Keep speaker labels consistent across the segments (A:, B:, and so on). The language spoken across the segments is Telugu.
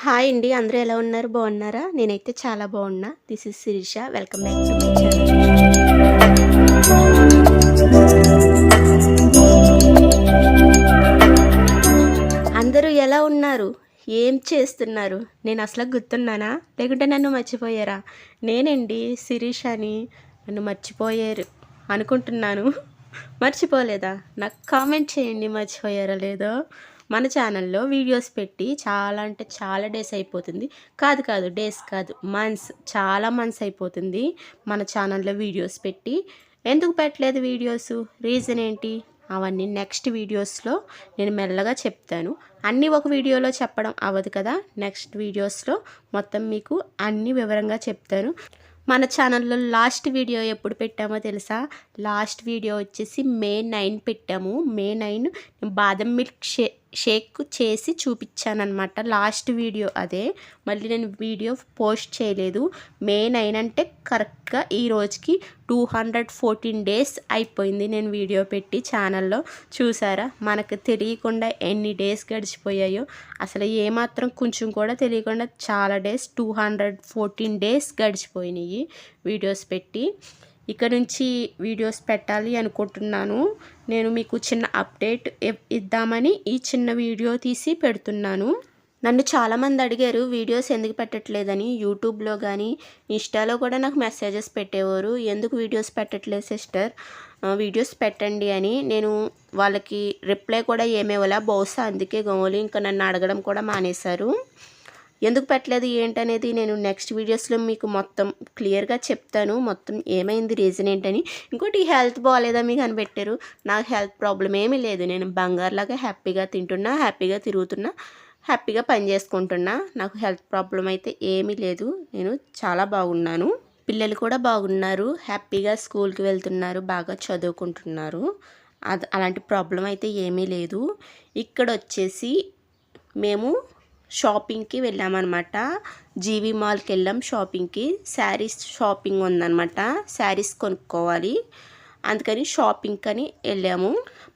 A: హాయ్ అండి. అందరూ ఎలా ఉన్నారు? బాగున్నారా? నేనైతే చాలా బాగున్నా. This is Sirisha. Welcome back to my channel. అందరూ ఎలా ఉన్నారు? ఏం చేస్తున్నారు? నేను అసలు గుర్తున్నానా? లేకుంటే నన్ను మర్చిపోయారా? నేనండి శిరీషని. నన్ను మర్చిపోయారు అనుకుంటున్నాను. మర్చిపోలేదా? నాకు కామెంట్ చేయండి మర్చిపోయారో లేదో. మన ఛానల్లో వీడియోస్ పెట్టి చాలా అంటే చాలా డేస్ అయిపోతుంది. కాదు డేస్ కాదు, మంత్స్, చాలా మంత్స్ అయిపోతుంది మన ఛానల్లో వీడియోస్ పెట్టి. ఎందుకు పెట్టలేదు వీడియోస్? రీజన్ ఏంటి? అవన్నీ నెక్స్ట్ వీడియోస్లో నేను మెల్లగా చెప్తాను. అన్నీ ఒక వీడియోలో చెప్పడం అవ్వదు కదా. నెక్స్ట్ వీడియోస్లో మొత్తం మీకు అన్నీ వివరంగా చెప్తాను. మన ఛానల్లో లాస్ట్ వీడియో ఎప్పుడు పెట్టామో తెలుసా? లాస్ట్ వీడియో వచ్చేసి May 9 పెట్టాము. May 9 బాదం మిల్క్ షేక్ చేసి చూపించానమాట. లాస్ట్ వీడియో అదే. మళ్ళీ నేను వీడియో పోస్ట్ చేయలేదు. May 9 అంటే కరెక్ట్గా ఈ రోజుకి 214 డేస్ అయిపోయింది నేను వీడియో పెట్టి ఛానల్లో. చూసారా మనకు తెలియకుండా ఎన్ని డేస్ గడిచిపోయాయో. అసలు ఏమాత్రం కొంచెం కూడా తెలియకుండా చాలా డేస్, 214 డేస్ గడిచిపోయినాయి వీడియోస్ పెట్టి. ఇక నుంచి వీడియోస్ పెట్టాలి అనుకుంటున్నాను. నేను మీకు చిన్న అప్డేట్ ఇద్దామని ఈ చిన్న వీడియో తీసి పెడుతున్నాను. నన్ను చాలామంది అడిగారు వీడియోస్ ఎందుకు పెట్టట్లేదని. యూట్యూబ్లో కానీ ఇన్స్టాలో కూడా నాకు మెసేజెస్ పెట్టేవారు, ఎందుకు వీడియోస్ పెట్టట్లేదు సిస్టర్, వీడియోస్ పెట్టండి అని. నేను వాళ్ళకి రిప్లై కూడా ఏమేవలా. బహుశా అందుకే గోలు ఇంకా నన్ను అడగడం కూడా మానేశారు. ఎందుకు పెట్టలేదు ఏంటనేది నేను నెక్స్ట్ వీడియోస్లో మీకు మొత్తం క్లియర్గా చెప్తాను. మొత్తం ఏమైంది, రీజన్ ఏంటని. ఇంకోటి హెల్త్ బాగాలేదా మీకు అని పెట్టారు. నాకు హెల్త్ ప్రాబ్లం ఏమీ లేదు. నేను బంగారులాగా హ్యాపీగా తింటున్నా, హ్యాపీగా తిరుగుతున్నా, హ్యాపీగా పని చేసుకుంటున్నా. నాకు హెల్త్ ప్రాబ్లం అయితే ఏమీ లేదు. నేను చాలా బాగున్నాను. పిల్లలు కూడా బాగున్నారు, హ్యాపీగా స్కూల్కి వెళ్తున్నారు, బాగా చదువుకుంటున్నారు. అలాంటి ప్రాబ్లం అయితే ఏమీ లేదు. ఇక్కడ వచ్చేసి మేము షాపింగ్కి వెళ్ళామన్నమాట. జీవి మాల్కి వెళ్ళాం షాపింగ్కి. శారీస్ షాపింగ్ ఉందన్నమాట, శారీస్ కొనుక్కోవాలి. అందుకని షాపింగ్ అని వెళ్ళాము.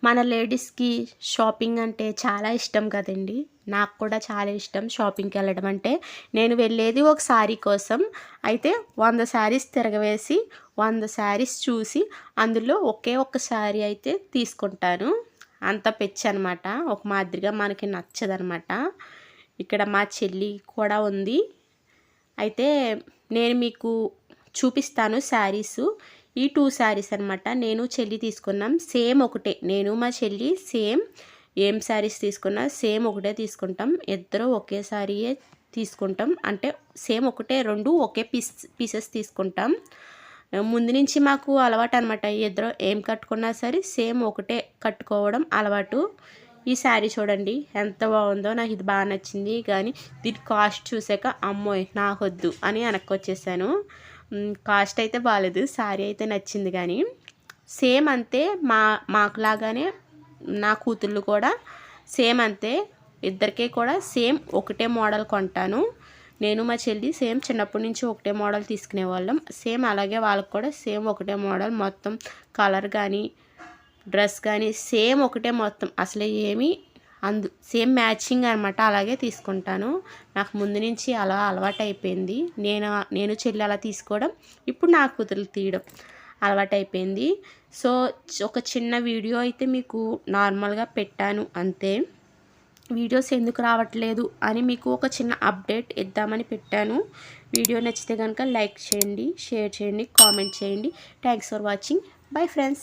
A: మన లేడీస్కి షాపింగ్ అంటే చాలా ఇష్టం కదండి. నాకు కూడా చాలా ఇష్టం షాపింగ్కి వెళ్ళడం అంటే. నేను వెళ్ళేది ఒక శారీ కోసం. అయితే 100 శారీస్ తిరగవేసి 100 శారీస్ చూసి అందులో ఒకే ఒక్క శారీ అయితే తీసుకుంటాను. అంత పిచ్చి అనమాట. ఒక మాదిరిగా మనకి నచ్చదనమాట. ఇక్కడ మా చెల్లి కూడా ఉంది. అయితే నేను మీకు చూపిస్తాను శారీసు. ఈ 2 శారీస్ అనమాట నేను చెల్లి తీసుకున్నాం. సేమ్ ఒకటే, నేను మా చెల్లి సేమ్ ఏం శారీస్ తీసుకున్నా సేమ్ ఒకటే తీసుకుంటాం. ఇద్దరు ఒకే శారీయే తీసుకుంటాం. అంటే సేమ్ ఒకటే, 2 ఒకే పీసెస్ తీసుకుంటాం. ముందు నుంచి మాకు అలవాటు అనమాట. ఇద్దరు ఏం కట్టుకున్నా సరే సేమ్ ఒకటే కట్టుకోవడం అలవాటు. ఈ శారీ చూడండి ఎంత బాగుందో. నాకు ఇది బాగా నచ్చింది, కానీ దీని కాస్ట్ చూసాక అమ్మోయ్ నాకొద్దు అని వెనక్కి వచ్చేసాను. కాస్ట్ అయితే బాగాలేదు, శారీ అయితే నచ్చింది. కానీ సేమ్ అంతే, మాకులాగానే నా కూతుళ్ళు కూడా సేమ్ అంతే. ఇద్దరికీ కూడా సేమ్ ఒకటే మోడల్ కొంటాను. నేను మా చెల్లి సేమ్ చిన్నప్పటి నుంచి ఒకటే మోడల్ తీసుకునేవాళ్ళం. సేమ్ అలాగే వాళ్ళకి కూడా సేమ్ ఒకటే మోడల్. మొత్తం కలర్ కానీ డ్రెస్ కానీ సేమ్ ఒకటే మొత్తం. అసలు ఏమి సేమ్ మ్యాచింగ్ అనమాట. అలాగే తీసుకుంటాను. నాకు ముందు నుంచి అలా అలవాటు అయిపోయింది. నేను చెల్లి అలా తీసుకోవడం, ఇప్పుడు నా కూతురు తీయడం అలవాటు అయిపోయింది. సో ఒక చిన్న వీడియో అయితే మీకు నార్మల్గా పెట్టాను అంతే. వీడియోస్ ఎందుకు రావట్లేదు అని మీకు ఒక చిన్న అప్డేట్ ఇద్దామని పెట్టాను. వీడియో నచ్చితే కనుక లైక్ చేయండి, షేర్ చేయండి, కామెంట్ చేయండి. Thanks for watching. Bye friends.